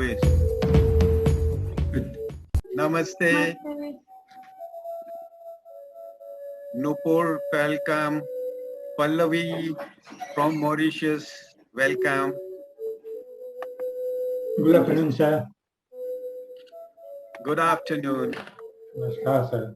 always. Namaste. Nupur, welcome. Pallavi from Mauritius, welcome. Good afternoon, sir. Good afternoon. Namaskar, sir.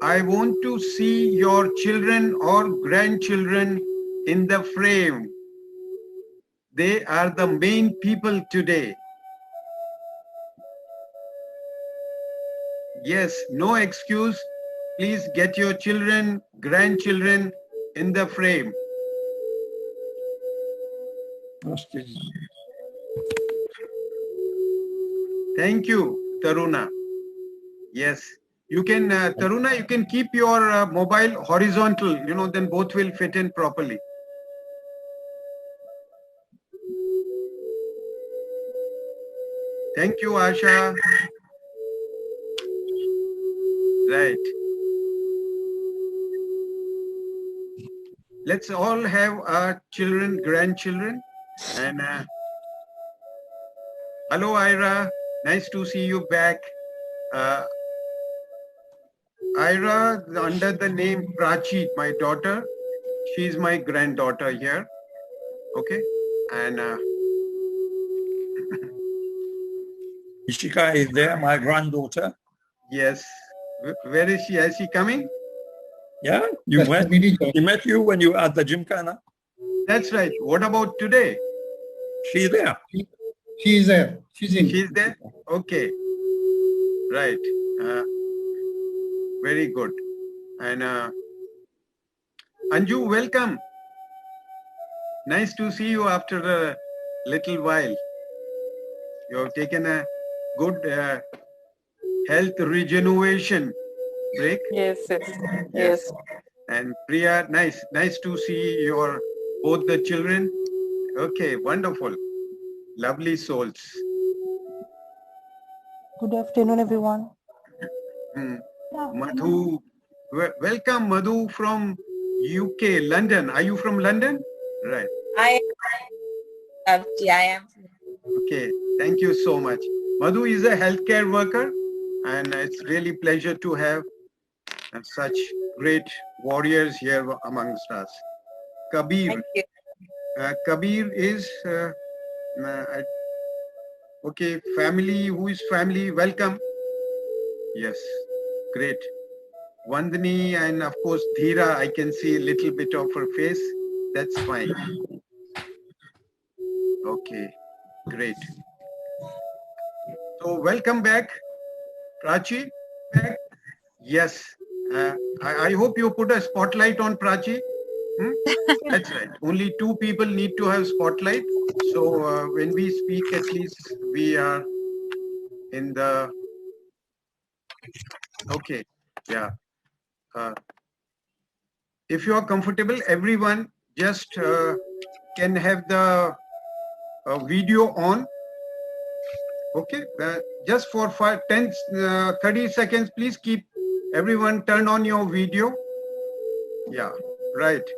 I want to see your children or grandchildren in the frame. They are the main people today. Yes, no excuse. Please get your children, grandchildren in the frame. Thank you, Taruna. Yes, you can, Taruna, you can keep your mobile horizontal, then both will fit in properly. Thank you, Asha. Right. Let's all have our children, grandchildren. And hello, Ira. Nice to see you back. Ira, under the name Prachi, my daughter. She's my granddaughter here. Okay. And Ishika is there, my granddaughter. yes. Where is she? Is she coming? Yeah, she met you when you were at the Gymkhana. That's right. What about today? She's there. She is there. She's there? Okay. Right. Very good. And Anju, welcome. Nice to see you after a little while. You have taken a good health regeneration break. Yes. And Priya, nice to see your both the children. Okay, wonderful. Lovely souls. Good afternoon, everyone. Madhu, welcome Madhu from UK, London. Are you from London? Right. I am. Okay, thank you so much. Madhu is a healthcare worker, and it's really pleasure to have such great warriors here amongst us. Kabir. Thank you. Kabir is okay. Family. Who is family? Welcome. Yes, great. Vandani and of course Dheera. I can see a little bit of her face. That's fine. Okay, great. So welcome back, Prachi. Yes, I hope you put a spotlight on Prachi. That's right. Only two people need to have spotlight. So when we speak, at least we are in the. Okay, yeah. If you are comfortable, everyone just can have the video on. Okay, just for 30 seconds, please keep everyone turn on your video. Yeah, right.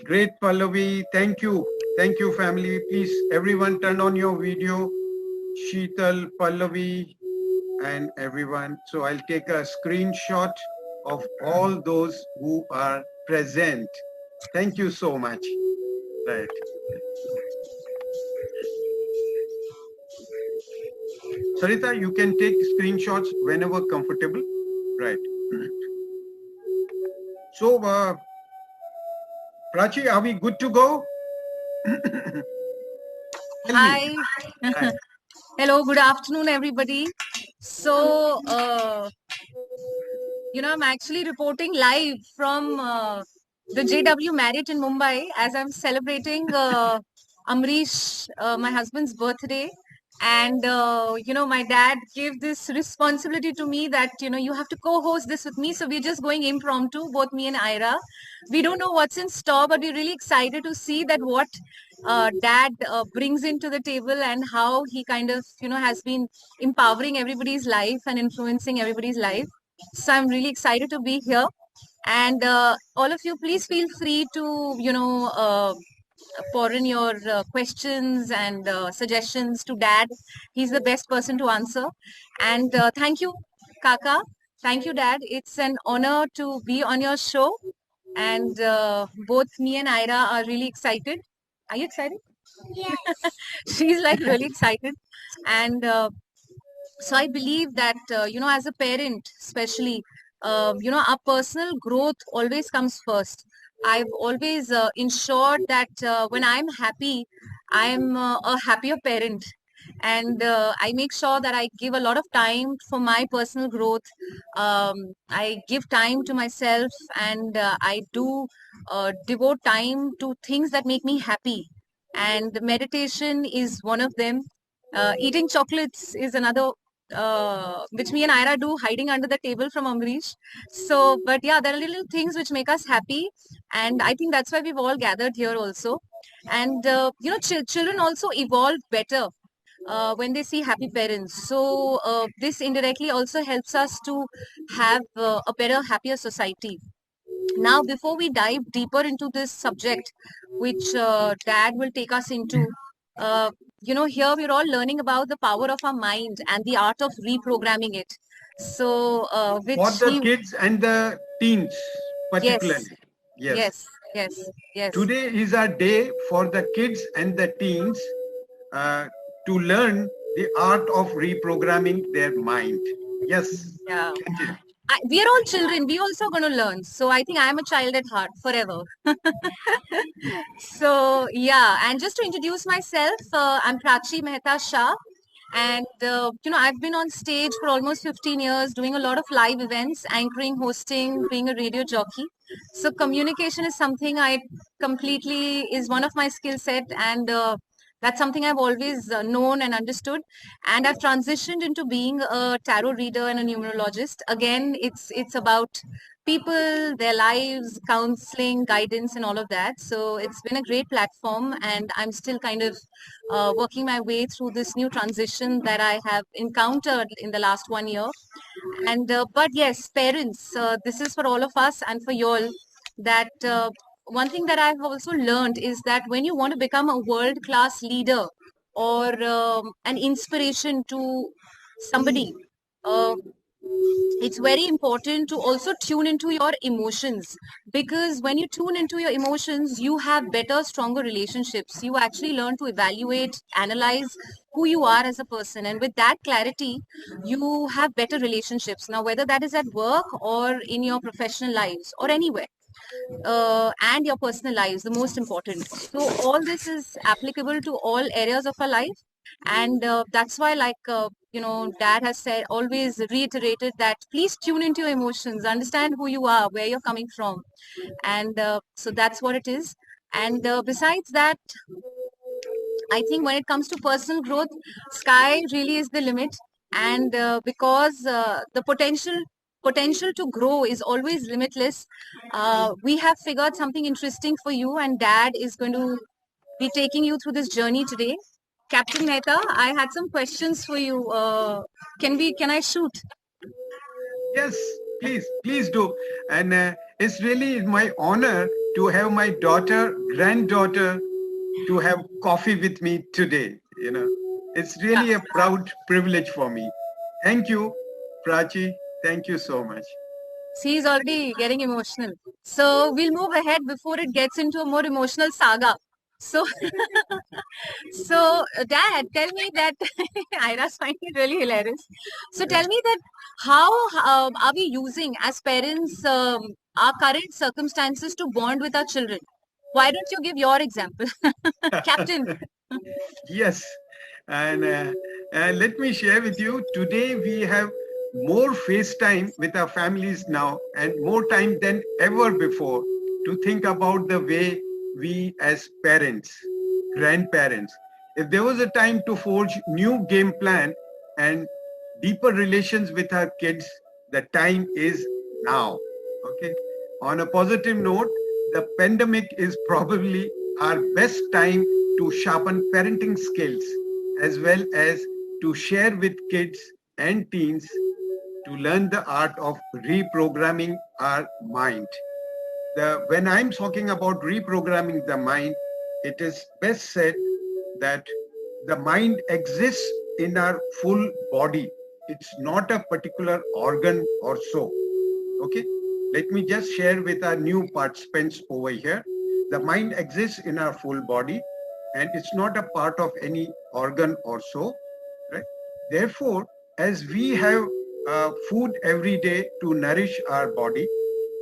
Great, Pallavi. Thank you. Thank you, family. Please, everyone turn on your video. Sheetal, Pallavi, and everyone. So I'll take a screenshot of all those who are present. Thank you so much. Right. Sarita, you can take screenshots whenever comfortable. Right. So, Prachi, are we good to go? Hi. Hi. Hello, good afternoon, everybody. So, I'm actually reporting live from the JW Marriott in Mumbai as I'm celebrating Amrish, my husband's birthday. And, my dad gave this responsibility to me that, you have to co-host this with me. So we're just going impromptu, both me and Ira. We don't know what's in store, but we're really excited to see that what dad brings into the table and how he kind of, has been empowering everybody's life and influencing everybody's life. So I'm really excited to be here. And all of you, please feel free to, pour in your questions and suggestions to dad. He's the best person to answer. And thank you, Kaka. Thank you, Dad. It's an honor to be on your show. And both me and Ira are really excited. Are you excited? Yes. She's like really excited. And so I believe that, as a parent, especially, our personal growth always comes first. I've always ensured that when I'm happy, I'm a happier parent. And I make sure that I give a lot of time for my personal growth. I give time to myself and I do devote time to things that make me happy. And meditation is one of them. Eating chocolates is another which me and Ira do hiding under the table from Amrish. So, but yeah, there are little things which make us happy. And I think that's why we've all gathered here also. And, children also evolve better when they see happy parents. So, this indirectly also helps us to have a better, happier society. Now, before we dive deeper into this subject, which Dad will take us into, here we're all learning about the power of our mind and the art of reprogramming it. So, which for the kids and the teens, particularly. Yes. Today is a day for the kids and the teens to learn the art of reprogramming their mind. Yes. Yeah. We are all children. We also going to learn. So I think I'm a child at heart forever. So yeah, and just to introduce myself, I'm Prachi Mehta Shah. And, I've been on stage for almost 15 years, doing a lot of live events, anchoring, hosting, being a radio jockey. So communication is something is one of my skill set. And that's something I've always known and understood. And I've transitioned into being a tarot reader and a numerologist. Again, it's about people, their lives, counseling, guidance, and all of that. So it's been a great platform, and I'm still kind of working my way through this new transition that I have encountered in the last 1 year. And but yes, parents, this is for all of us and for you all. That one thing that I've also learned is that when you want to become a world-class leader or an inspiration to somebody, it's very important to also tune into your emotions, because when you tune into your emotions, you have better, stronger relationships. You actually learn to evaluate, analyze who you are as a person. And with that clarity, you have better relationships. Now, whether that is at work or in your professional lives or anywhere. And your personal lives, the most important. So all this is applicable to all areas of our life. And that's why, Dad has said, always reiterated that please tune into your emotions, understand who you are, where you're coming from. And so that's what it is. And besides that, I think when it comes to personal growth, sky really is the limit. And because the potential to grow is always limitless, we have figured something interesting for you, and Dad is going to be taking you through this journey today. Captain Mehta, I had some questions for you. Can I shoot? Yes, please do. And it's really my honor to have my granddaughter, to have coffee with me today. It's really a proud privilege for me. Thank you, Prachi. Thank you so much. He's already getting emotional. So we'll move ahead before it gets into a more emotional saga. So, so Dad, tell me that Ira's finding it really hilarious. So tell me that how are we using as parents our current circumstances to bond with our children? Why don't you give your example, Captain? Yes, and let me share with you. Today we have more FaceTime with our families now, and more time than ever before to think about the way we as parents, grandparents. If there was a time to forge new game plan and deeper relations with our kids, the time is now. Okay. On a positive note, the pandemic is probably our best time to sharpen parenting skills as well as to share with kids and teens to learn the art of reprogramming our mind. When I'm talking about reprogramming the mind, it is best said that the mind exists in our full body. It's not a particular organ or so. Okay, let me just share with our new participants over here. The mind exists in our full body and it's not a part of any organ or so, right? Therefore, as we have food every day to nourish our body,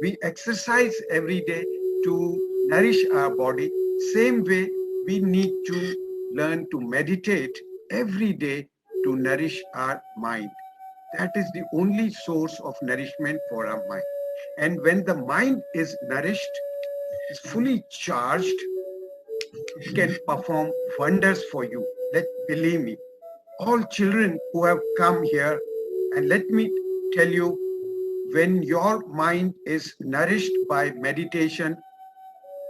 we exercise every day to nourish our body. Same way, we need to learn to meditate every day to nourish our mind. That is the only source of nourishment for our mind. And when the mind is nourished, is fully charged, it can perform wonders for you. Believe me, all children who have come here, and let me tell you, when your mind is nourished by meditation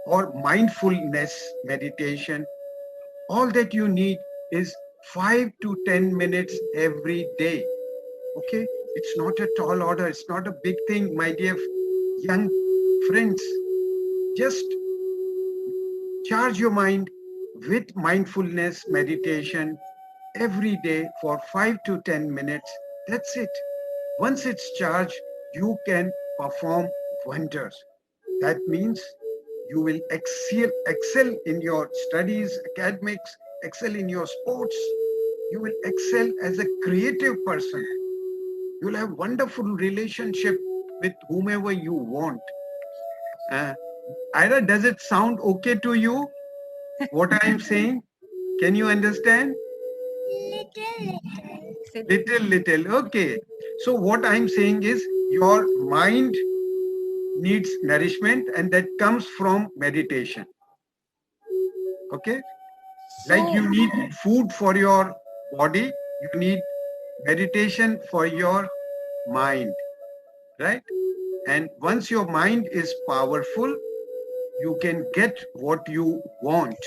or mindfulness meditation, all that you need is 5 to 10 minutes every day. Okay, it's not a tall order, it's not a big thing, my dear young friends. Just charge your mind with mindfulness meditation every day for 5 to 10 minutes. That's it. Once it's charged, you can perform wonders. That means you will excel in your studies, academics, excel in your sports. You will excel as a creative person. You will have wonderful relationship with whomever you want. Ira, does it sound okay to you? What I am saying? Can you understand? Little. Okay. So what I'm saying is your mind needs nourishment and that comes from meditation. Okay. Like you need food for your body, you need meditation for your mind, right? And once your mind is powerful, you can get what you want,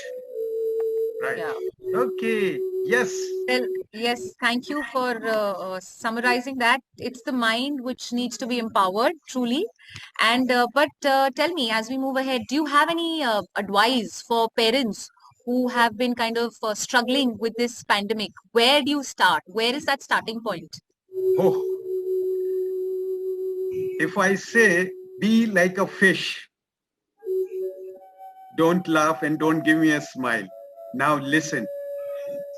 right? Yeah. Okay. Yes. Well, yes, thank you for summarizing that. It's the mind which needs to be empowered, truly. And but tell me, as we move ahead, do you have any advice for parents who have been kind of struggling with this pandemic? Where do you start? Where is that starting point? Oh, if I say be like a fish, don't laugh and don't give me a smile. Now listen.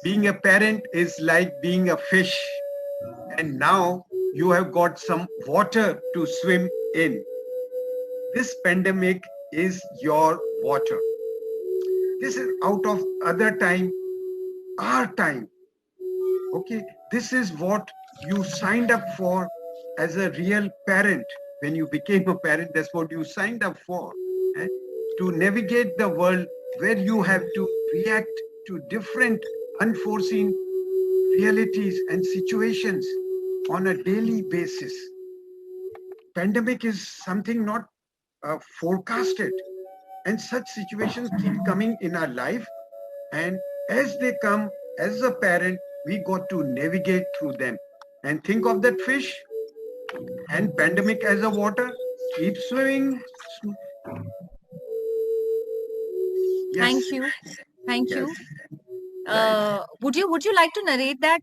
Being a parent is like being a fish, and now you have got some water to swim in. This pandemic is your water. This is out of other time, our time. Okay, this is what you signed up for as a real parent. When you became a parent, that's what you signed up for. To navigate the world where you have to react to different unforeseen realities and situations on a daily basis. Pandemic is something not forecasted, and such situations keep coming in our life, and as they come, as a parent, we got to navigate through them. And think of that fish and pandemic as a water. Keep swimming. Yes. Thank you. Would you like to narrate that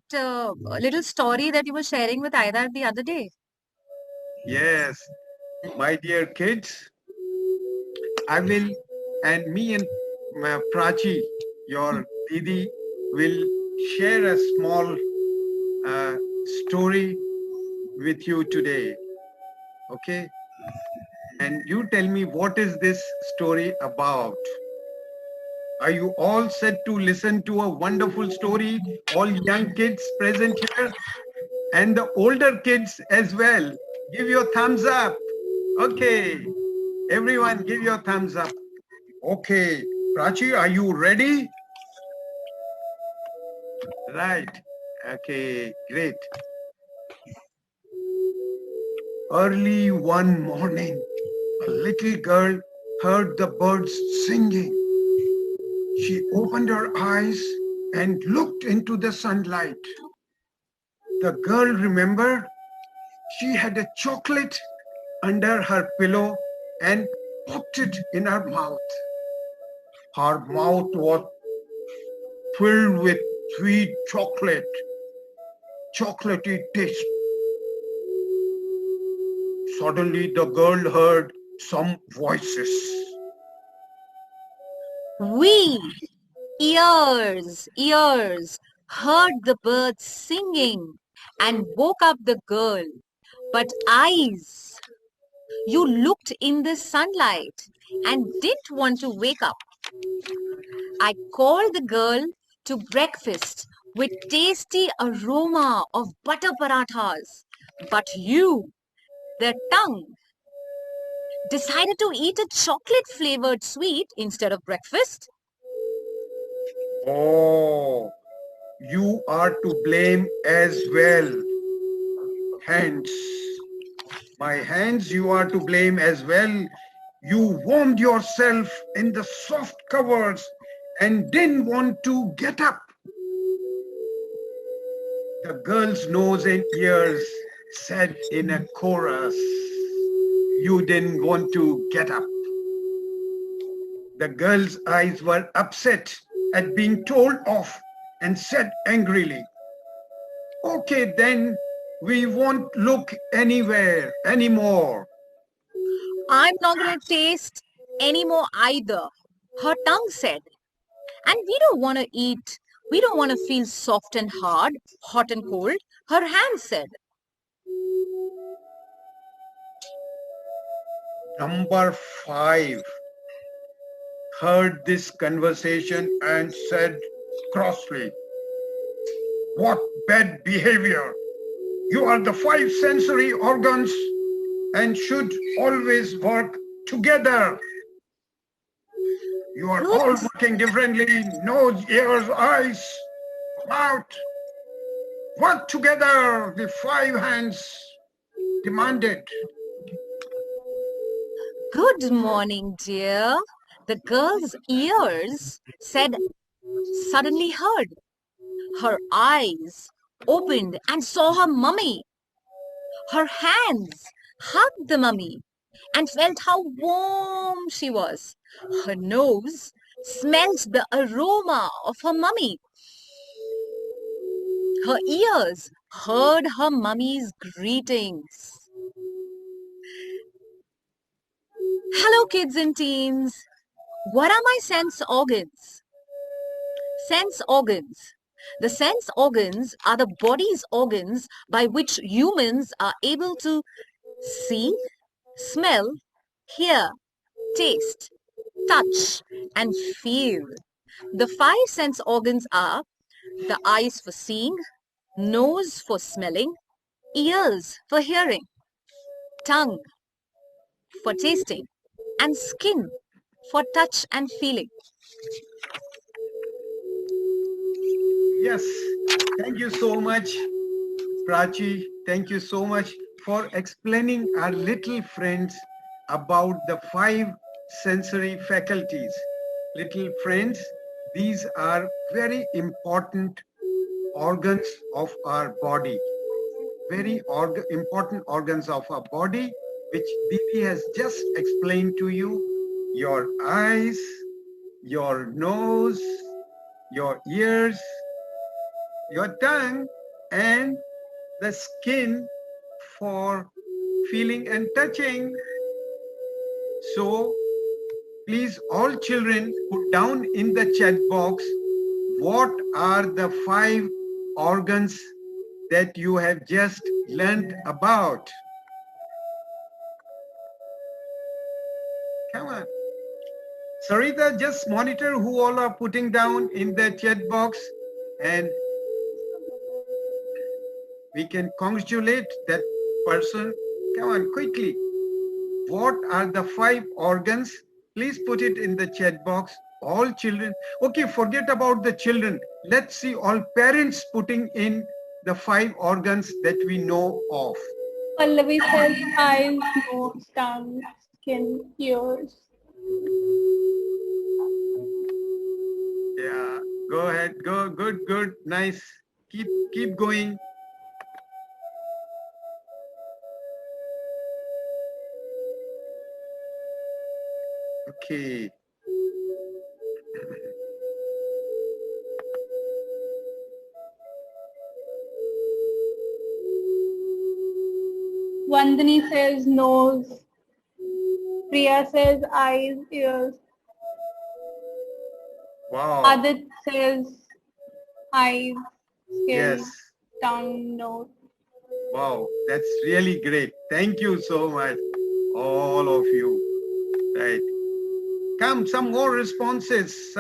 little story that you were sharing with Ira the other day? Yes, my dear kids, I will, and me and Prachi, your Didi, will share a small story with you today. Okay? And you tell me, what is this story about? Are you all set to listen to a wonderful story? All young kids present here and the older kids as well. Give your thumbs up. Okay. Everyone give your thumbs up. Okay. Prachi, are you ready? Right. Okay, great. Early one morning, a little girl heard the birds singing. She opened her eyes and looked into the sunlight. The girl remembered she had a chocolate under her pillow and popped it in her mouth. Her mouth was filled with sweet chocolate, chocolatey taste. Suddenly the girl heard some voices. We, ears, heard the birds singing and woke up the girl. But eyes, you looked in the sunlight and didn't want to wake up. I called the girl to breakfast with tasty aroma of butter parathas. But you, the tongue, decided to eat a chocolate flavored sweet instead of breakfast. Oh, you are to blame as well. Hands. My hands, you are to blame as well. You warmed yourself in the soft covers and didn't want to get up. The girl's nose and ears said in a chorus, you didn't want to get up. The girl's eyes were upset at being told off and said angrily, okay, then we won't look anywhere anymore. I'm not going to taste anymore either, her tongue said. And we don't want to eat. We don't want to feel soft and hard, hot and cold, her hand said. Number 5 heard this conversation and said crossly, what bad behavior! You are the 5 sensory organs and should always work together. You are all working differently, nose, ears, eyes, mouth. Work together, the 5 hands demanded. Good morning, dear. The girl's ears said, suddenly heard. Her eyes opened and saw her mummy. Her hands hugged the mummy and felt how warm she was. Her nose smelled the aroma of her mummy. Her ears heard her mummy's greetings. Hello, kids and teens. What are my sense organs? Sense organs. The sense organs are the body's organs by which humans are able to see, smell, hear, taste, touch, and feel. The 5 sense organs are the eyes for seeing, nose for smelling, ears for hearing, tongue for tasting, and skin for touch and feeling. Yes, thank you so much, Prachi. Thank you so much for explaining our little friends about the 5 sensory faculties. Little friends, these are very important organs of our body. Very important organs of our body, which Didi has just explained to you. Your eyes, your nose, your ears, your tongue, and the skin for feeling and touching. So please all children put down in the chat box what are the 5 organs that you have just learned about. Come on. Sarita, just monitor who all are putting down in the chat box, and we can congratulate that person. Come on, quickly. What are the 5 organs? Please put it in the chat box. All children. Okay, forget about the children. Let's see all parents putting in the 5 organs that we know of. Pallavi says eyes, nose, tongue, skin, ears. Yeah, go ahead. Go. Good. Nice. Keep going. Okay. Vandani says nose. Priya says eyes, ears. Wow. Adit says eyes, skin, Yes. tongue, nose. Wow, that's really great. Thank you so much, all of you. Right. Come, some more responses.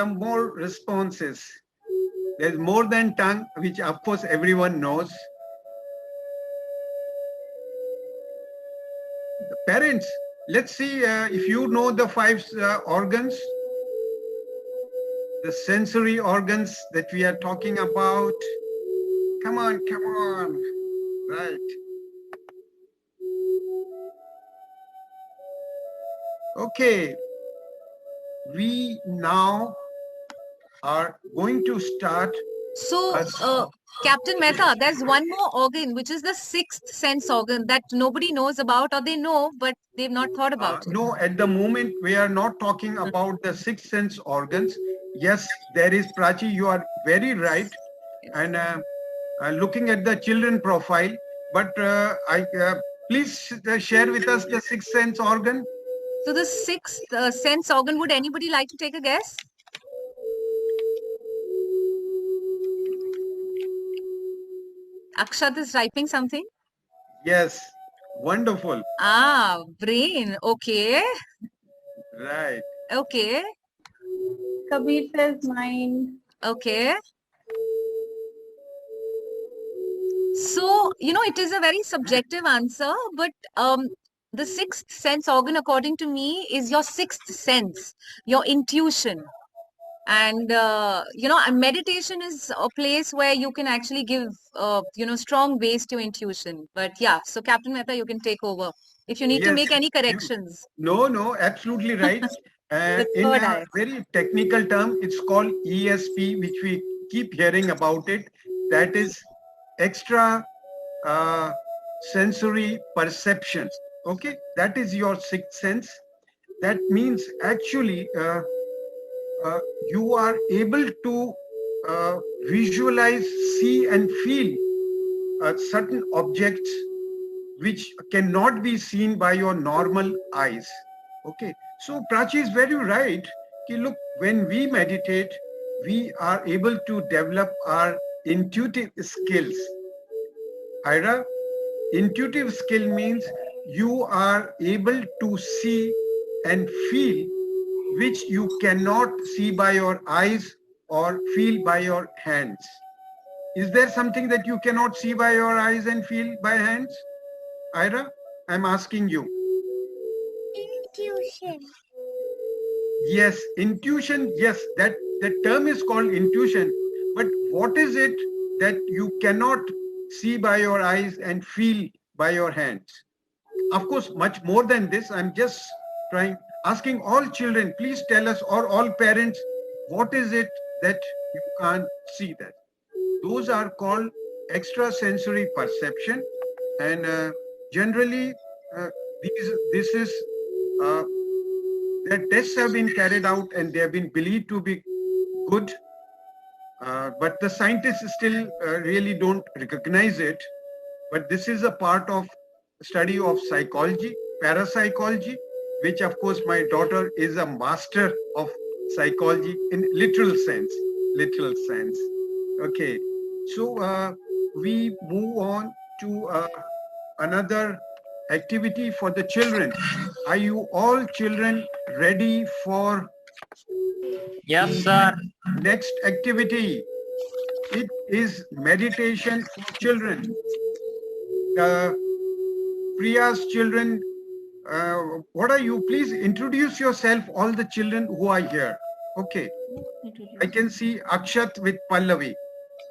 There's more than tongue, which of course everyone knows. The parents, let's see if you know the 5 organs, the sensory organs that we are talking about. Come on. Right. Okay. We now are going to start. So, Captain Mehta, there's one more organ, which is the 6th sense organ that nobody knows about, or they know, but they've not thought about it. No, at the moment, we are not talking about the 6 sense organs. Yes, there is, Prachi, you are very right. And looking at the children profile, but please share with us the 6th sense organ. So the 6th sense organ, would anybody like to take a guess? Akshat is typing something. Yes, wonderful. Brain. Okay. Right. Okay. Kabir says mind. Okay. So, it is a very subjective answer, but the 6th sense organ, according to me, is your 6th sense, your intuition. And, meditation is a place where you can actually give, strong base to intuition. But yeah, so Captain Mehta, you can take over if you need to make any corrections. No, absolutely right. In a very technical term, it's called ESP, which we keep hearing about it. That is extra sensory perception. Okay, that is your 6th sense. That means actually you are able to visualize, see and feel certain objects which cannot be seen by your normal eyes. Okay, so Prachi is very right. Look, when we meditate, we are able to develop our intuitive skills. Ira, intuitive skill means you are able to see and feel which you cannot see by your eyes or feel by your hands. Is there something that you cannot see by your eyes and feel by hands? Ira, I'm asking you. Intuition. Yes, intuition. Yes, that term is called intuition. But what is it that you cannot see by your eyes and feel by your hands? Of course, much more than this. I'm just asking all children, please tell us, or all parents, what is it that you can't see that? Those are called extrasensory perception. And generally, their tests have been carried out and they have been believed to be good. But the scientists still really don't recognize it. But this is a part of study of psychology, parapsychology, which of course my daughter is a master of psychology in literal sense. Okay, so we move on to another activity for the children. Are you all children ready for Yes, sir. next activity? It is meditation for children. Priya's children, what are you? Please introduce yourself, all the children who are here. Okay. I can see Akshat with Pallavi.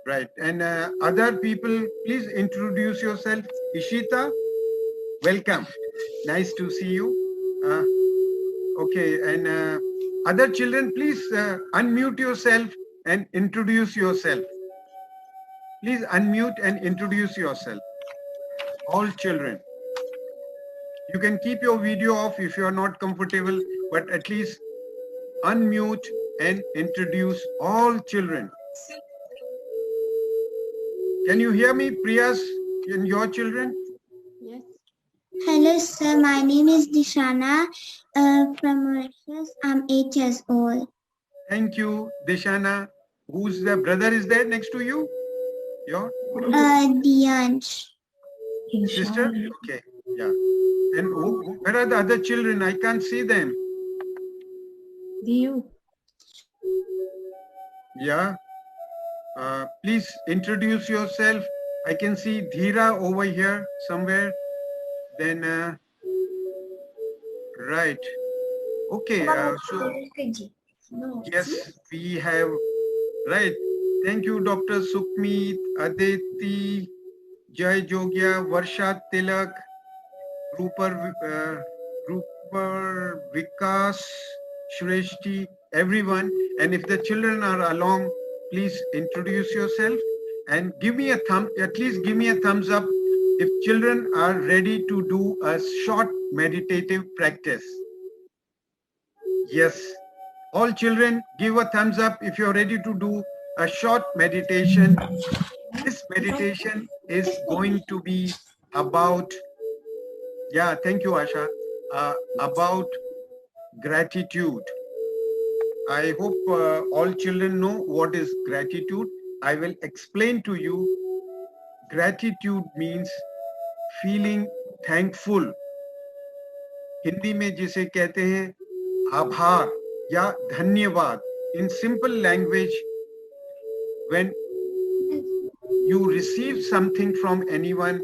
Right. And other people, please introduce yourself. Ishita, welcome. Nice to see you. Okay. And other children, please unmute yourself and introduce yourself. Please unmute and introduce yourself. All children. You can keep your video off if you are not comfortable, but at least unmute and introduce all children. Can you hear me, Priyas, and your children? Yes. Hello, sir. My name is Dishana from Mauritius. I'm 8 years old. Thank you, Dishana. Who's the brother is there next to you? Your? Diansh. Sister? Okay, yeah. And where are the other children? I can't see them. Diyu. Yeah. Please introduce yourself. I can see Dhira over here somewhere. Then, right. Okay. So, yes, we have, right. Thank you, Dr. Sukhmeet, Aditi, Jai Jogia, Varsha Tilak, Rupar Vikas, Shreshti, everyone. And if the children are along, please introduce yourself and give me a at least give me a thumbs up if children are ready to do a short meditative practice. Yes, all children give a thumbs up if you're ready to do a short meditation. This meditation is going to be about, yeah, thank you, Asha, about gratitude. I hope all children know what is gratitude. I will explain to you. Gratitude means feeling thankful. Hindi में जिसे कहते हैं आभार या धन्यवाद. In simple language, when you receive something from anyone,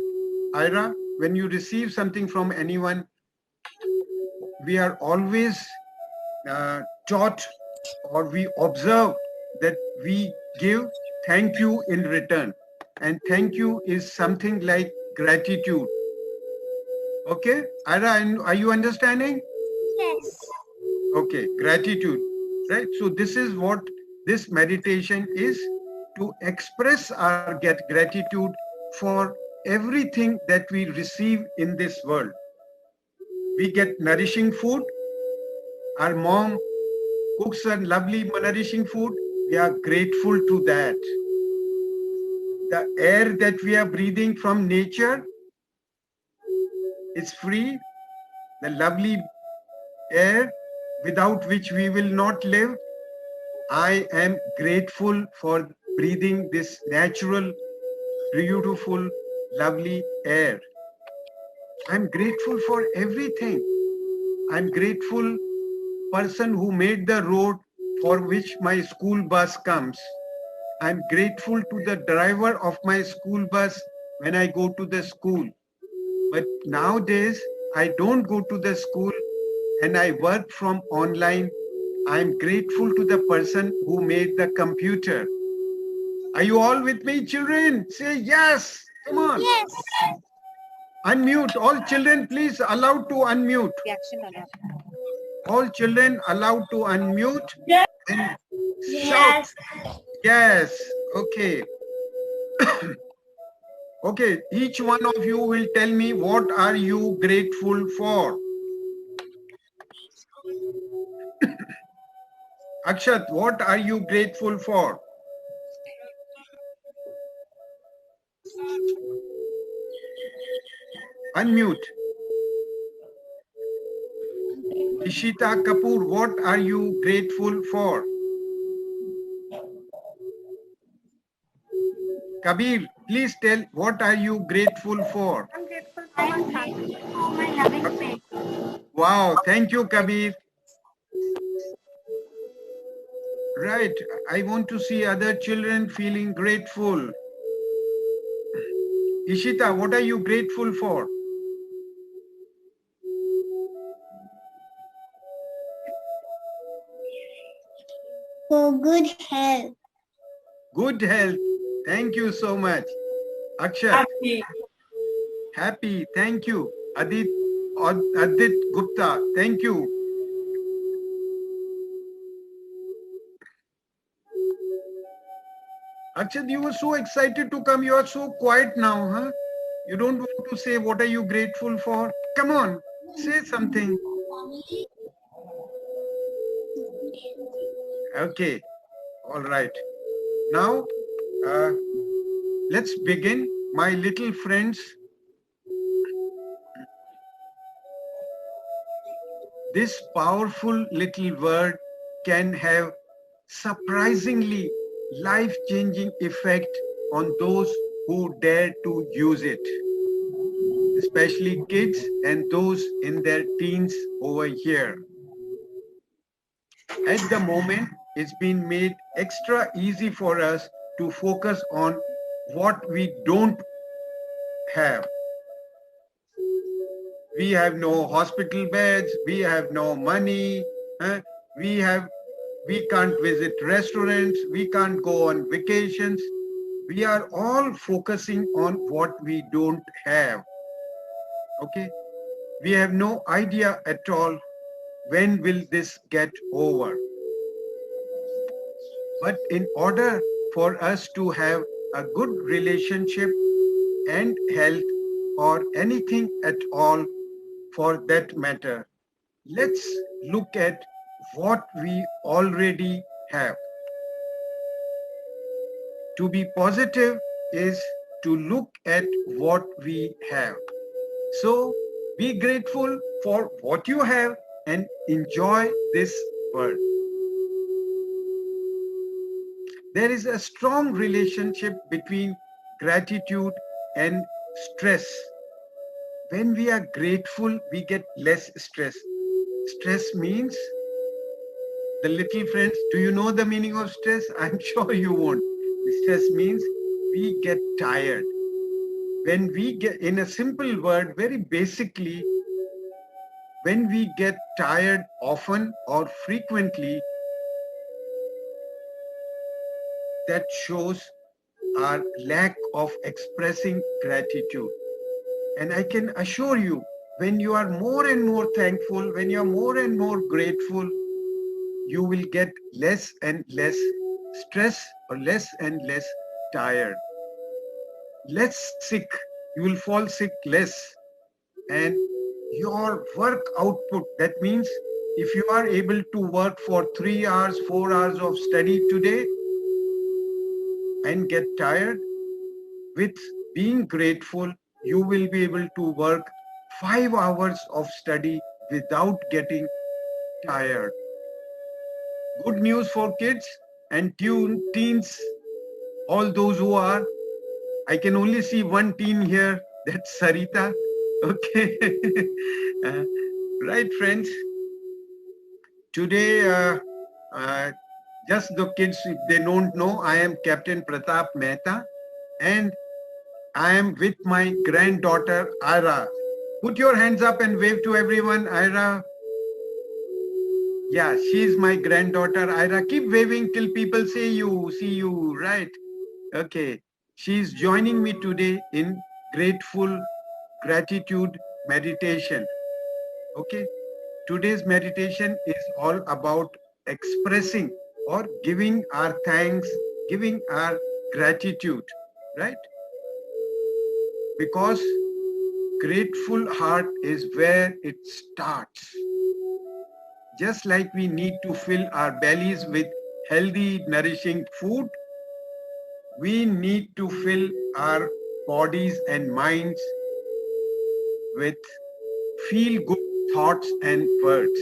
Ira, when you receive something from anyone, we are always taught or we observe that we give thank you in return. And thank you is something like gratitude. Okay, Ira, are you understanding? Yes. Okay, gratitude, right? So this is what this meditation is, to express our gratitude for everything that we receive in this world. We get nourishing food. Our mom cooks a lovely nourishing food. We are grateful to that. The air that we are breathing from nature is free. The lovely air without which we will not live. I am grateful for breathing this natural, beautiful, lovely air. I'm grateful for everything. I'm grateful person who made the road for which my school bus comes. I'm grateful to the driver of my school bus when I go to the school. But nowadays, I don't go to the school and I work from online. I'm grateful to the person who made the computer. Are you all with me, children? Say yes. Come on. Yes. Unmute. All children, please allowed to unmute. All children allowed to unmute. Yes. And shout. Yes. Okay. Okay. Each one of you will tell me what are you grateful for. Akshat, what are you grateful for? Unmute. Ishita Kapoor, what are you grateful for? Kabir, please tell, what are you grateful for? I'm grateful for my family, for my loving parents. Wow, thank you, Kabir. Right, I want to see other children feeling grateful. Ishita, what are you grateful for? For good health. Good health. Thank you so much. Akshat. Happy. Happy. Thank you. Adit Gupta. Thank you. Akshat, you were so excited to come. You are so quiet now, huh? You don't want to say what are you grateful for? Come on, say something. Okay. All right. Now, let's begin. My little friends, this powerful little word can have surprisingly life-changing effect on those who dare to use it, especially kids and those in their teens over here. At the moment, it's been made extra easy for us to focus on what we don't have. We have no hospital beds, we have no money, we can't visit restaurants, we can't go on vacations. We are all focusing on what we don't have. Okay? We have no idea at all when will this get over. But in order for us to have a good relationship and health or anything at all for that matter, let's look at what we already have. To be positive is to look at what we have. So be grateful for what you have and enjoy this world. There is a strong relationship between gratitude and stress. When we are grateful, we get less stress. Stress means, the little friends, do you know the meaning of stress? I'm sure you won't. Stress means we get tired. When we get, in a simple word, very basically, when we get tired often or frequently, that shows our lack of expressing gratitude. And I can assure you, when you are more and more thankful, when you are more and more grateful, you will get less and less stress or less and less tired. Less sick, you will fall sick less. And your work output, that means if you are able to work for 3 hours, 4 hours of study today and get tired, with being grateful, you will be able to work 5 hours of study without getting tired. Good news for kids and teens, all those who are, I can only see one teen here, that's Sarita. Okay. Right, friends. Today, just the kids, if they don't know, I am Captain Pratap Mehta and I am with my granddaughter, Ira. Put your hands up and wave to everyone, Ira. Yeah, she's my granddaughter, Ira. Keep waving till people say you, see you, right? Okay. She's joining me today in grateful gratitude meditation. Okay. Today's meditation is all about expressing or giving our thanks, giving our gratitude, right? Because grateful heart is where it starts. Just like we need to fill our bellies with healthy, nourishing food, we need to fill our bodies and minds with feel-good thoughts and words.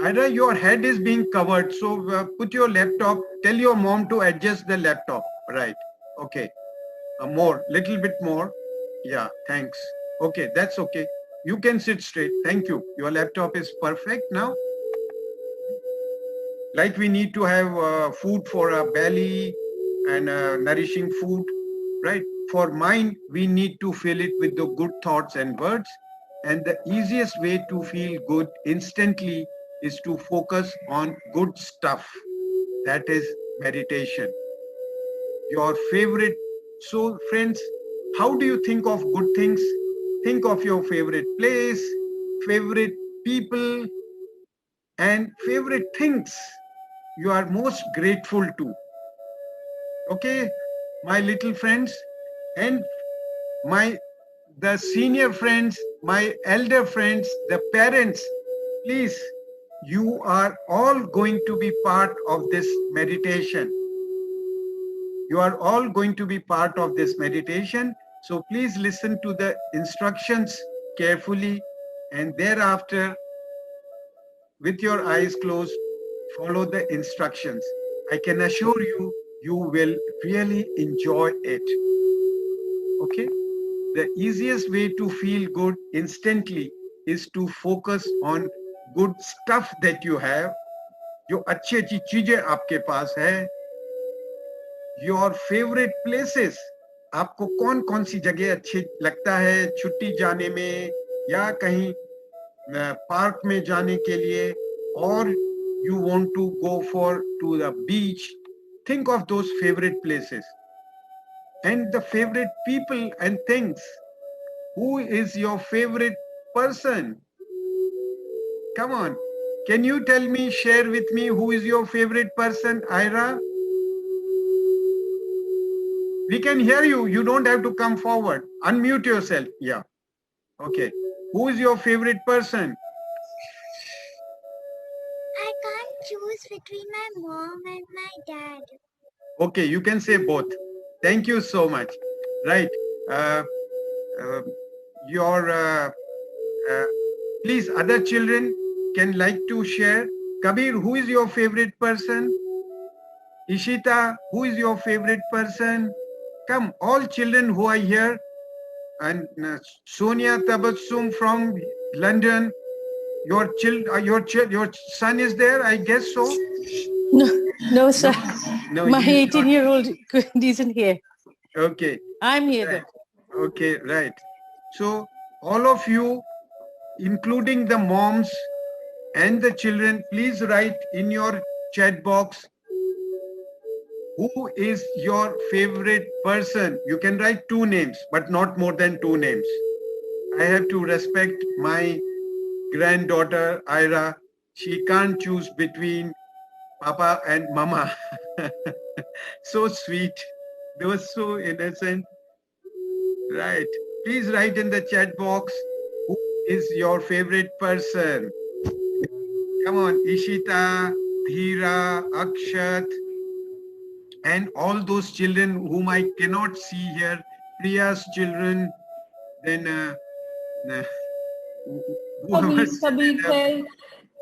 Ira, your head is being covered. So put your laptop, tell your mom to adjust the laptop. Right. Okay. More, little bit more. Yeah, thanks. Okay, that's okay. You can sit straight. Thank you. Your laptop is perfect now. Like we need to have food for our belly and nourishing food, right? For mind, we need to fill it with the good thoughts and words. And the easiest way to feel good instantly is to focus on good stuff. That is meditation. Your favorite. So friends, how do you think of good things? Think of your favorite place, favorite people, and favorite things you are most grateful to. Okay, my little friends, and the senior friends, my elder friends, the parents, please, you are all going to be part of this meditation. You are all going to be part of this meditation. So please listen to the instructions carefully, and thereafter, with your eyes closed, follow the instructions. I can assure you, you will really enjoy it. Okay? The easiest way to feel good instantly is to focus on good stuff that you have. जो अच्छी अच्छी चीजें आपके पास है. Your favorite places. आपको कौन कौन सी जगह अच्छी लगता है छुट्टी जाने में या कहीं पार्क में जाने के लिए, or you want to go to the beach. Think of those favorite places and the favorite people and things. Who is your favorite person? Come on. Can you tell me, share with me, who is your favorite person, Ira? We can hear you. You don't have to come forward. Unmute yourself. Yeah. Okay. Who is your favorite person? I can't choose between my mom and my dad. Okay, you can say both. Thank you so much. Right. Please, other children can like to share. Kabir, who is your favorite person? Ishita, who is your favorite person? Come, all children who are here. And Sonia Tabassum from London. Your son is there, I guess so? No, sir. No, My he is not. 18-year-old isn't here. Okay. I'm here. Right. Okay, right. So all of you, including the moms and the children, please write in your chat box, who is your favorite person? You can write 2 names, but not more than 2 names. I have to respect my granddaughter, Ira. She can't choose between Papa and Mama. So sweet. They were so innocent. Right. Please write in the chat box, who is your favorite person? Come on, Ishita, Dhira, Akshat, and all those children whom I cannot see here, Priya's children, then Kabir says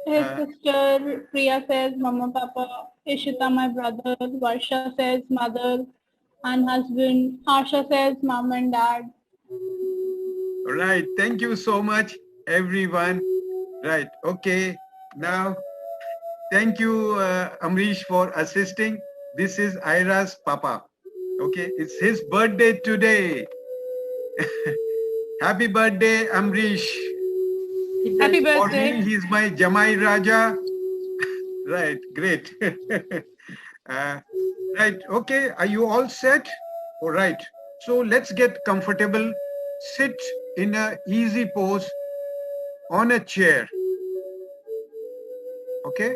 his sister, Priya says Mama, Papa, Ishita my brother, Varsha says mother and husband, Harsha says mom and dad. Right, thank you so much, everyone. Right, okay, now thank you, Amrish, for assisting. This is Ira's Papa. Okay, it's his birthday today. Happy birthday, Amrish. Happy For birthday. me, he's my Jamai Raja. Right, great. Right, okay, are you all set? All right, so let's get comfortable. Sit in an easy pose on a chair. Okay?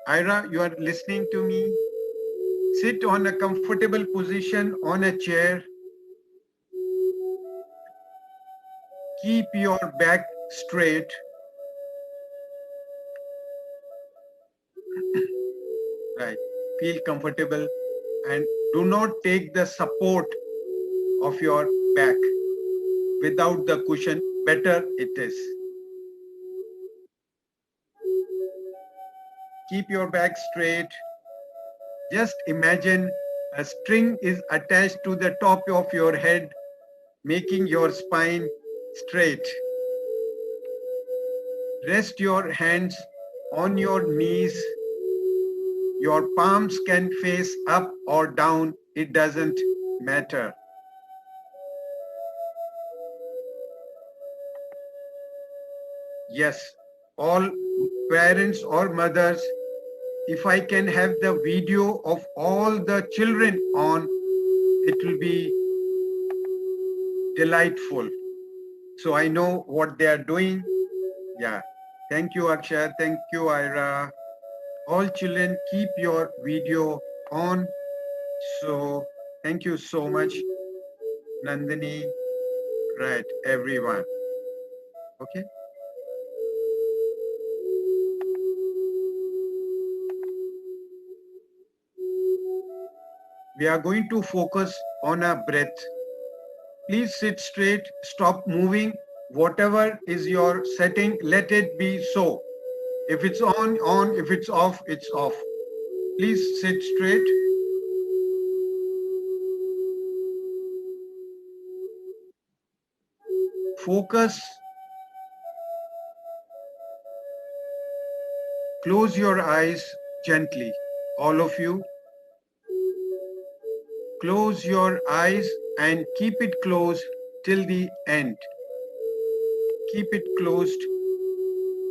Ira, you are listening to me? Sit on a comfortable position on a chair. Keep your back straight. Right. Feel comfortable and do not take the support of your back. Without the cushion, better it is. keep your back straight. Just imagine a string is attached to the top of your head, making your spine straight. Rest your hands on your knees. Your palms can face up or down. It doesn't matter. Yes, all parents or mothers, if I can have the video of all the children on, it will be delightful. So I know what they are doing. Yeah. Thank you, Akshay. Thank you, Ira. All children, keep your video on. So thank you so much, Nandini. Right, everyone. Okay. We are going to focus on our breath. Please sit straight, stop moving. Whatever is your setting, let it be so. If it's on, on. If it's off, it's off. Please sit straight. Focus. Close your eyes gently, all of you. Close your eyes and keep it closed till the end. Keep it closed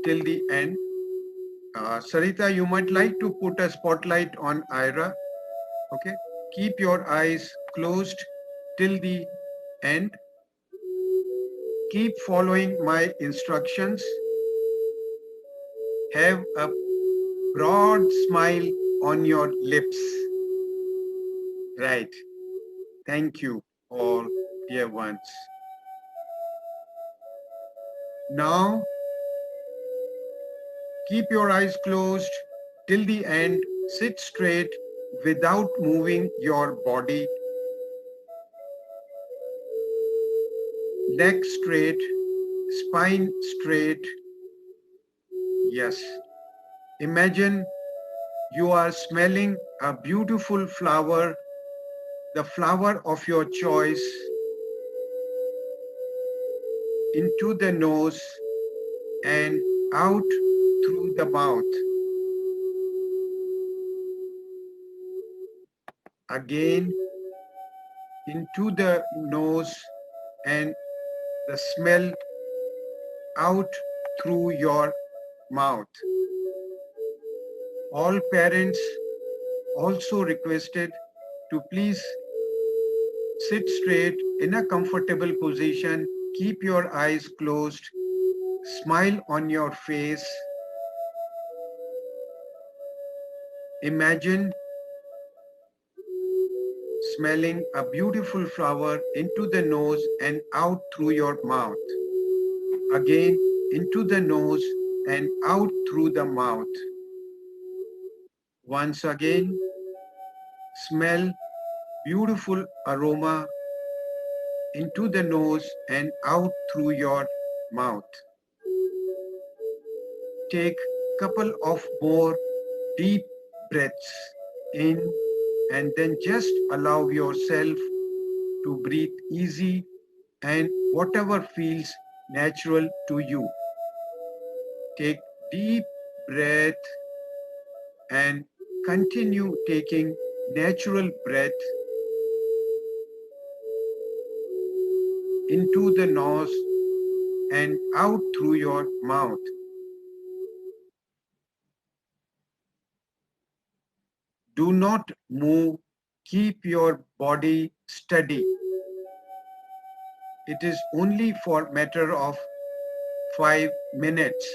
till the end. Sarita, you might like to put a spotlight on Ira. Okay. Keep your eyes closed till the end. Keep following my instructions. Have a broad smile on your lips. Right. Thank you, all dear ones. Now, keep your eyes closed till the end. Sit straight without moving your body. Leg straight, spine straight. Yes. Imagine you are smelling a beautiful flower, the flower of your choice, into the nose and out through the mouth. Again, into the nose and the smell out through your mouth. All parents also requested to please sit straight in a comfortable position. Keep your eyes closed. Smile on your face. Imagine smelling a beautiful flower into the nose and out through your mouth. Again, into the nose and out through the mouth. Once again, smell beautiful aroma into the nose and out through your mouth. Take a couple of more deep breaths in and then just allow yourself to breathe easy and whatever feels natural to you. Take deep breath and continue taking natural breath into the nose and out through your mouth. Do not move. Keep your body steady. It is only for a matter of 5 minutes.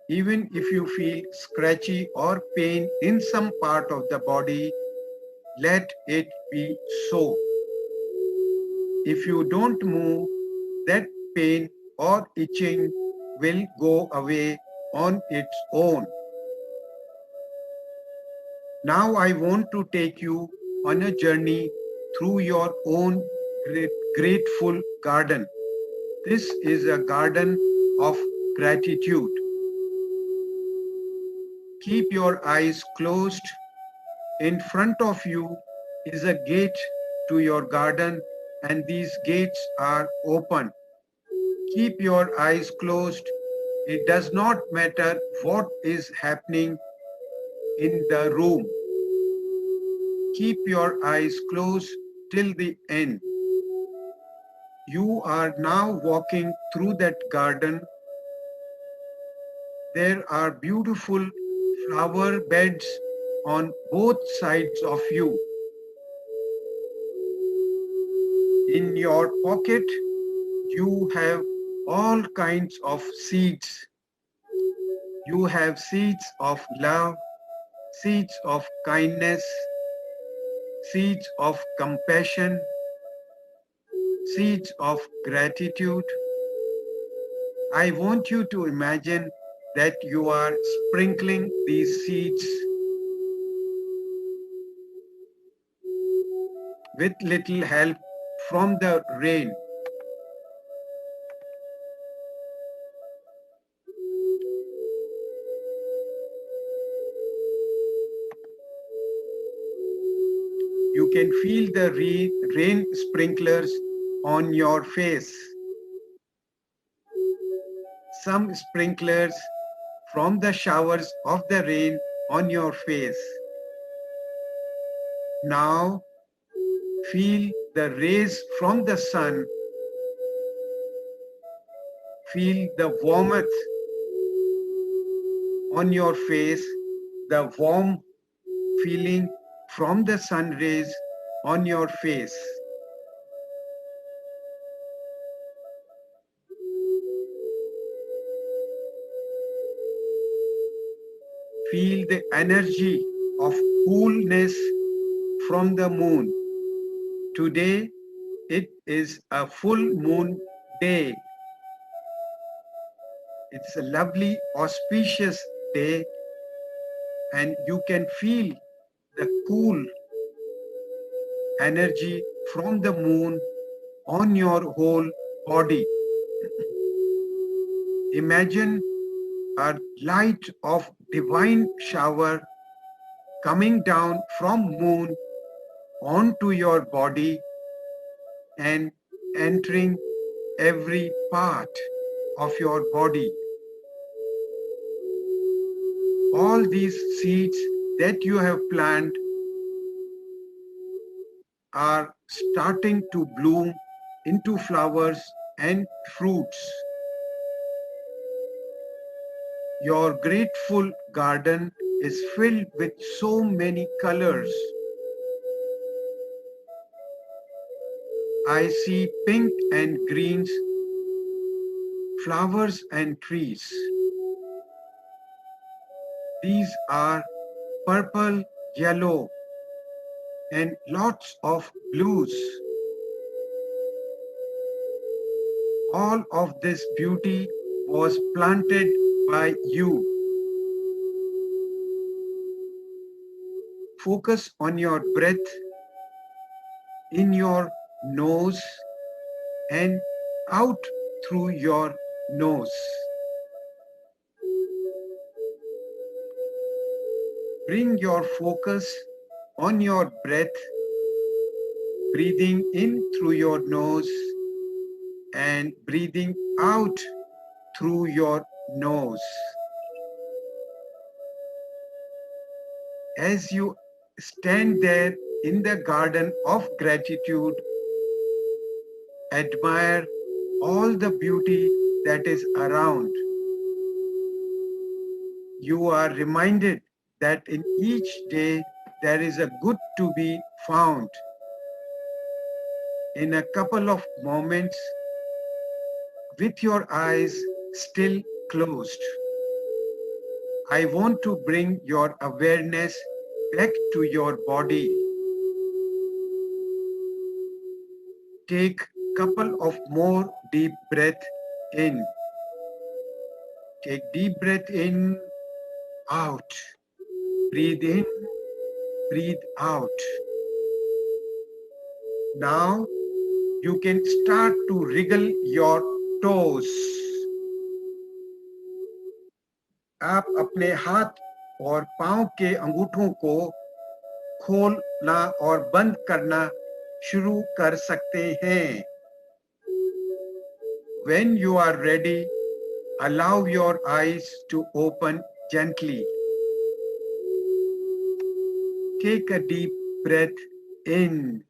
Even if you feel scratchy or pain in some part of the body, let it be so. If you don't move, that pain or itching will go away on its own. Now I want to take you on a journey through your own grateful garden. This is a garden of gratitude. Keep your eyes closed. In front of you is a gate to your garden, and these gates are open. Keep your eyes closed. It does not matter what is happening in the room. Keep your eyes closed till the end. You are now walking through that garden. There are beautiful flower beds on both sides of you. In your pocket, you have all kinds of seeds. You have seeds of love, seeds of kindness, seeds of compassion, seeds of gratitude. I want you to imagine that you are sprinkling these seeds with little help from the rain. You can feel the rain sprinklers on your face. Some sprinklers from the showers of the rain on your face. Now feel the rays from the sun. Feel the warmth on your face, the warm feeling from the sun rays on your face. Feel the energy of coolness from the moon. Today, it is a full moon day. It's a lovely, auspicious day, and you can feel the cool energy from the moon on your whole body. Imagine a light of divine shower coming down from moon onto your body and entering every part of your body. All these seeds that you have planted are starting to bloom into flowers and fruits. Your grateful garden is filled with so many colors. I see pink and greens, flowers and trees. These are purple, yellow, and lots of blues. All of this beauty was planted by you. Focus on your breath in your nose and out through your nose. Bring your focus on your breath, breathing in through your nose and breathing out through your nose. As you stand there in the garden of gratitude, admire all the beauty that is around. You are reminded that in each day there is a good to be found. In a couple of moments, with your eyes still closed, I want to bring your awareness back to your body. Take a couple of more deep breaths in. Take deep breath in, out. Breathe in, breathe out. Now you can start to wriggle your toes. आप अपने हाथ और पांव के अंगूठों को खोलना और बंद करना शुरू कर सकते हैं. When you are ready, allow your eyes to open gently. Take a deep breath in.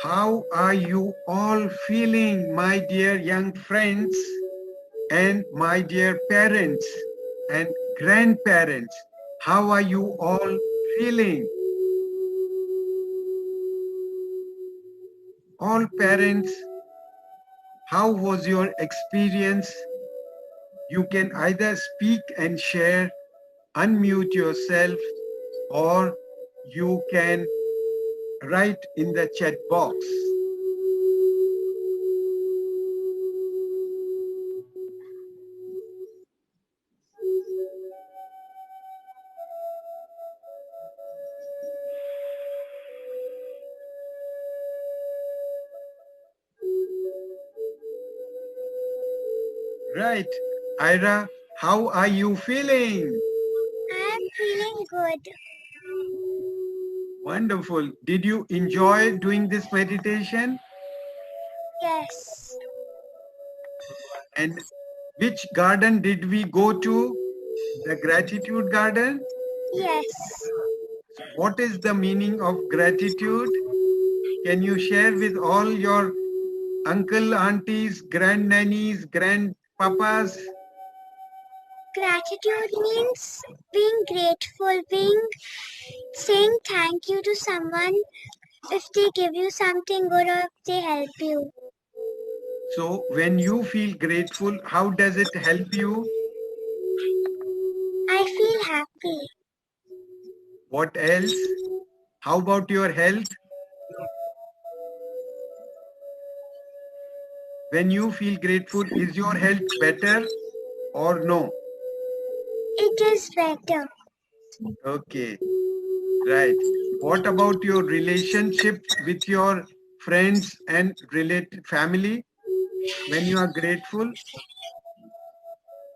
How are you all feeling, my dear young friends and my dear parents and grandparents? How are you all feeling? All parents, how was your experience? You can either speak and share, unmute yourself, or you can write in the chat box. Right. Ira, how are you feeling? I'm feeling good. Wonderful. Did you enjoy doing this meditation? Yes. And which garden did we go to? The gratitude garden? Yes. What is the meaning of gratitude? Can you share with all your uncle, aunties, grandnannies, grandpapas? Gratitude means being grateful, saying thank you to someone if they give you something good or if they help you. So when you feel grateful, how does it help you? I feel happy. What else? How about your health? When you feel grateful, is your health better or no? It is better. Okay, right. What about your relationship with your friends and family? When you are grateful?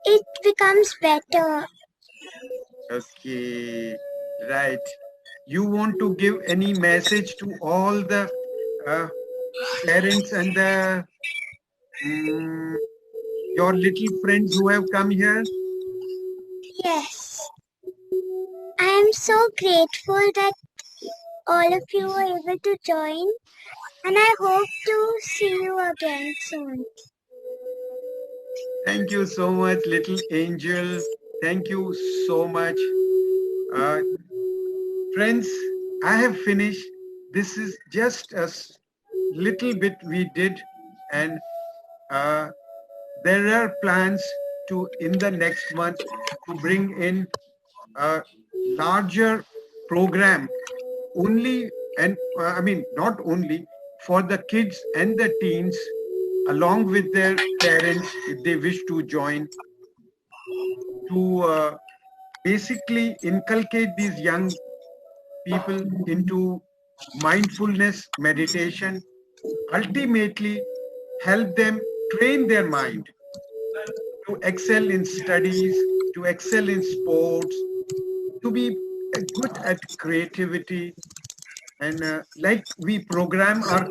It becomes better. Okay, right. You want to give any message to all the parents and the your little friends who have come here? Yes. I am so grateful that all of you were able to join, and I hope to see you again soon. Thank you so much, little angel. Thank you so much. Friends, I have finished. This is just a little bit we did, and there are plans to, in the next month, to bring in a larger program only, and I mean, not only for the kids and the teens, along with their parents, if they wish to join, to basically inculcate these young people into mindfulness meditation, ultimately help them train their mind to excel in studies, to excel in sports, to be good at creativity. And like we program our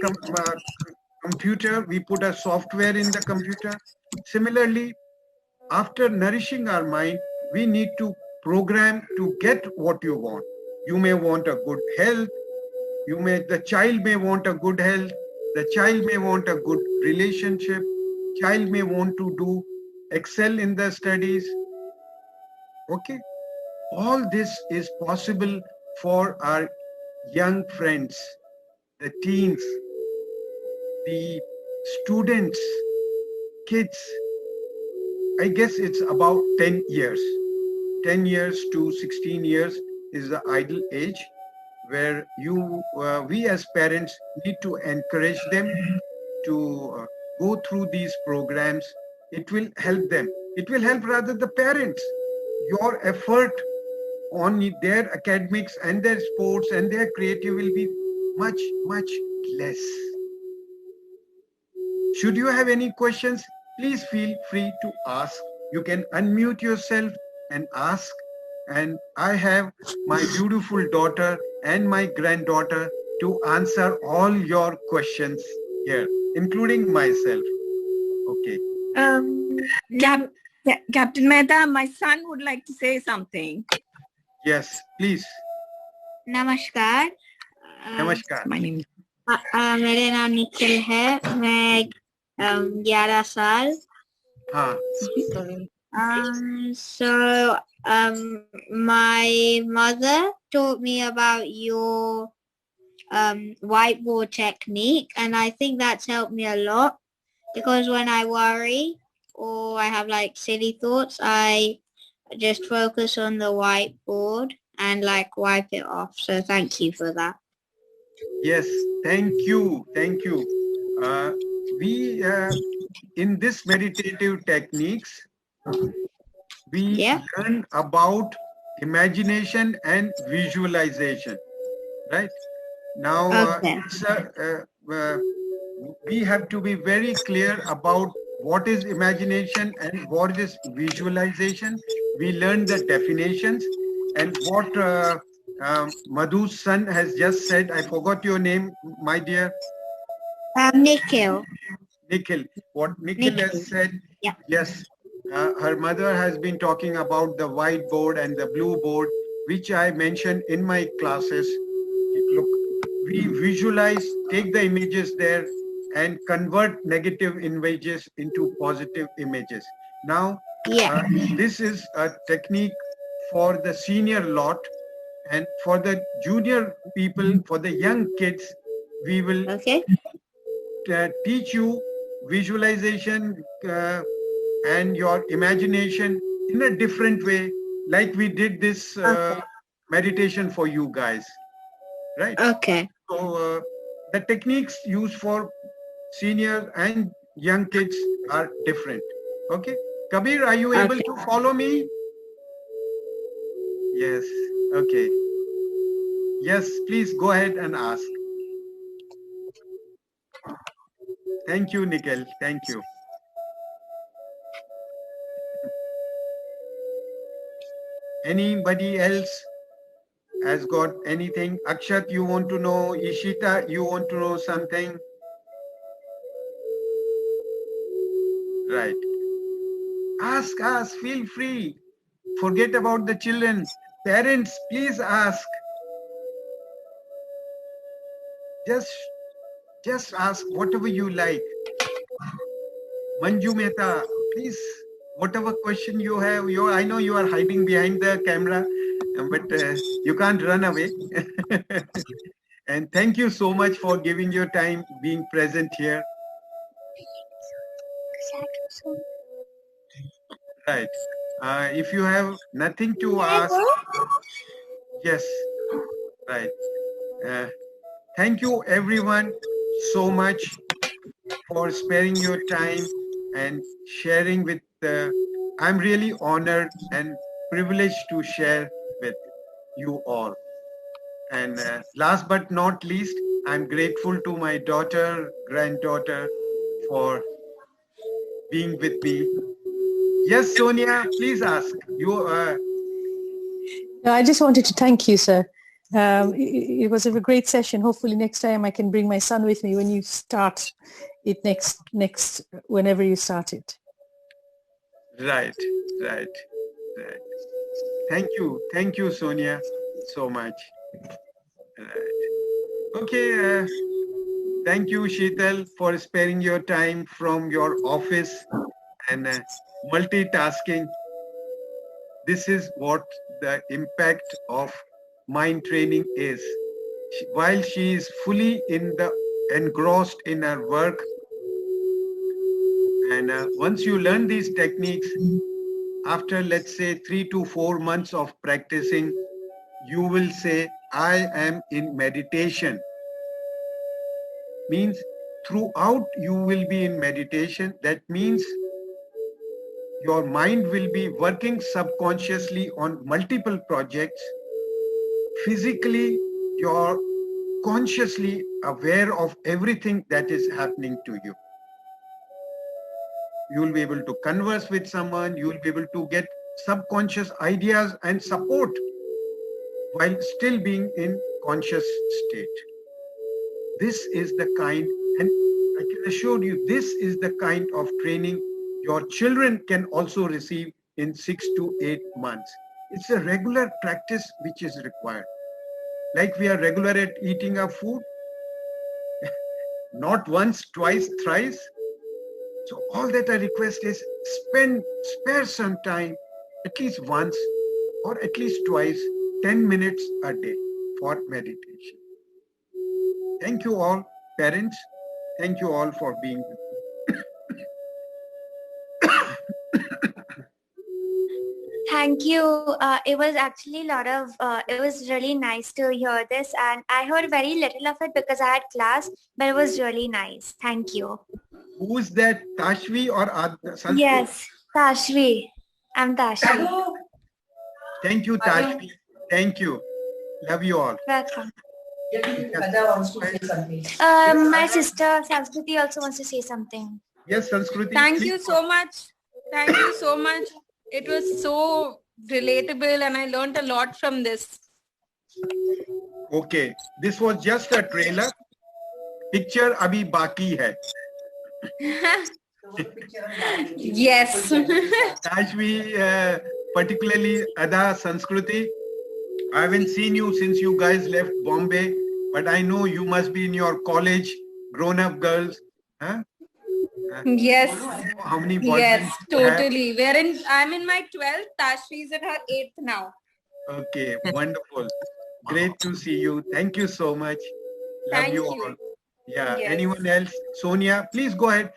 computer, we put a software in the computer. Similarly, after nourishing our mind, we need to program to get what you want. You may want a good health. The child may want a good health. The child may want a good relationship. Child may want to excel in the studies. Okay. All this is possible for our young friends, the teens, the students, kids. I guess it's about 10 years. 10 years to 16 years is the ideal age. where we as parents need to encourage them to go through these programs. It will help them. It will help rather the parents. Your effort on their academics and their sports and their creative will be much, much less. Should you have any questions, please feel free to ask. You can unmute yourself and ask. And I have my beautiful daughter and my granddaughter to answer all your questions here, including myself. Okay. Captain Mehta, my son would like to say something. Yes, please. नमस्कार. नमस्कार. My name is मेरा नाम निखिल है. मैं 11 साल. हाँ. So my mother taught me about your whiteboard technique, and I think that's helped me a lot, because when I worry or I have like silly thoughts, I just focus on the whiteboard and like wipe it off. So thank you for that. Yes, thank you. Thank you. We in this meditative techniques, we learn about imagination and visualization, right? Now, we have to be very clear about what is imagination and what is visualization. We learn the definitions, and what Madhu's son has just said. I forgot your name, my dear. Nikhil. Nikhil. What Nikhil has said. Yeah. Yes. Her mother has been talking about the whiteboard and the blue board, which I mentioned in my classes. Look, we visualize, take the images there and convert negative images into positive images. Now, this is a technique for the senior lot, and for the junior people, for the young kids, we will teach you visualization and your imagination in a different way, like we did this meditation for you guys, right? Okay. So the techniques used for senior and young kids are different. Okay. Kabir, are you able to follow me? Yes. Okay. Yes, please go ahead and ask. Thank you, Nikhil. Thank you. Anybody else has got anything? Akshat, you want to know? Ishita, you want to know something? Right. Ask, feel free. Forget about the children. Parents, please ask. Just ask whatever you like. Manju Mehta, please, whatever question you have, I know you are hiding behind the camera, but you can't run away. And thank you so much for giving your time, being present here. Right. If you have nothing to ask, yes, right. Thank you everyone so much for sparing your time and sharing with I'm really honored and privileged to share with you all. And last but not least, I'm grateful to my daughter, granddaughter for being with me. Yes, Sonia, please ask. No, I just wanted to thank you, sir. It was a great session. Hopefully next time I can bring my son with me when you start it whenever you start it. Right. Thank you, Sonia, so much. Right. Okay. Thank you, Sheetal, for sparing your time from your office and multitasking. This is what the impact of mind training is. While she is fully engrossed in her work, and once you learn these techniques, after let's say 3 to 4 months of practicing, you will say, I am in meditation. Means throughout you will be in meditation. That means your mind will be working subconsciously on multiple projects. Physically, you're consciously aware of everything that is happening to you. You will be able to converse with someone. You will be able to get subconscious ideas and support while still being in conscious state. This is the kind, and I can assure you, this is the kind of training your children can also receive in 6 to 8 months. It's a regular practice which is required. Like we are regular at eating our food, not once, twice, thrice. So all that I request is spare some time, at least once or at least twice, 10 minutes a day for meditation. Thank you all, parents. Thank you all for being with me. Thank you. It was actually it was really nice to hear this, and I heard very little of it because I had class, but it was really nice. Thank you. Who's that, Tashvi or Sanskrit? Yes, Tashvi. I'm Tashvi. Thank you, Tashvi. Thank you. Love you all. Welcome. Yes. My sister Sanskriti also wants to say something. Yes, Sanskriti. Thank please. you so much. Thank you so much. It was so relatable and I learned a lot from this. Okay, this was just a trailer. Picture abhi baki hai. Yes. Tashvi, particularly Ada, Sanskriti, I haven't seen you since you guys left Bombay, but I know you must be in your college, grown-up girls. Huh? Yes. How many boyfriends? Yes, totally. I'm in my 12th. Tashvi is in her 8th now. Okay, wonderful. Great to see you. Thank you so much. Love Thank you you. all. Yeah, Yes. anyone else? Sonia, please go ahead.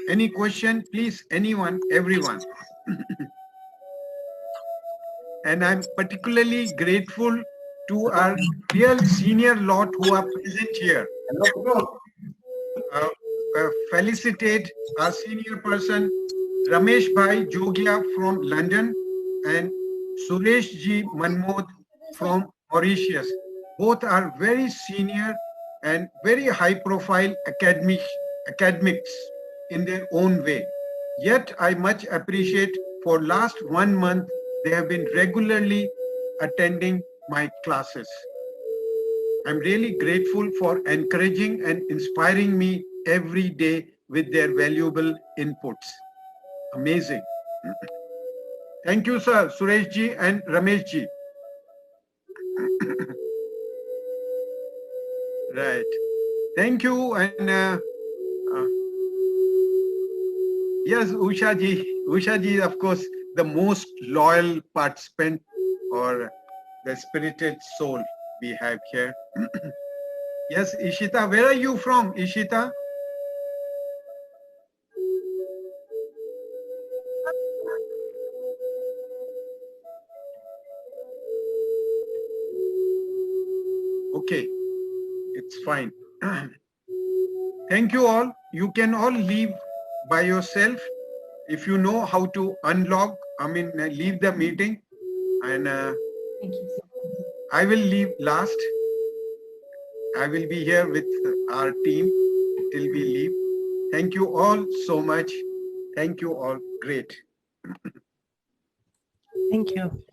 Any question, please, anyone, everyone. And I'm particularly grateful to our real senior lot who are present here. Felicitate our senior person, Ramesh Bhai Jogia from London and Suresh Ji Manmod from Mauritius. Both are very senior and very high profile academics in their own way. Yet I much appreciate for last 1 month, they have been regularly attending my classes. I'm really grateful for encouraging and inspiring me every day with their valuable inputs. Amazing. Thank you, sir, Suresh ji and Ramesh ji. Right. Thank you. And yes, Usha ji, of course, the most loyal participant or the spirited soul we have here. Yes, Ishita, where are you from, Ishita? Okay, it's fine. Thank you all. You can all leave by yourself if you know how to unlog, leave the meeting. And Thank you. I will leave last. I will be here with our team till we leave. Thank you all so much. Thank you all. Great. Thank you.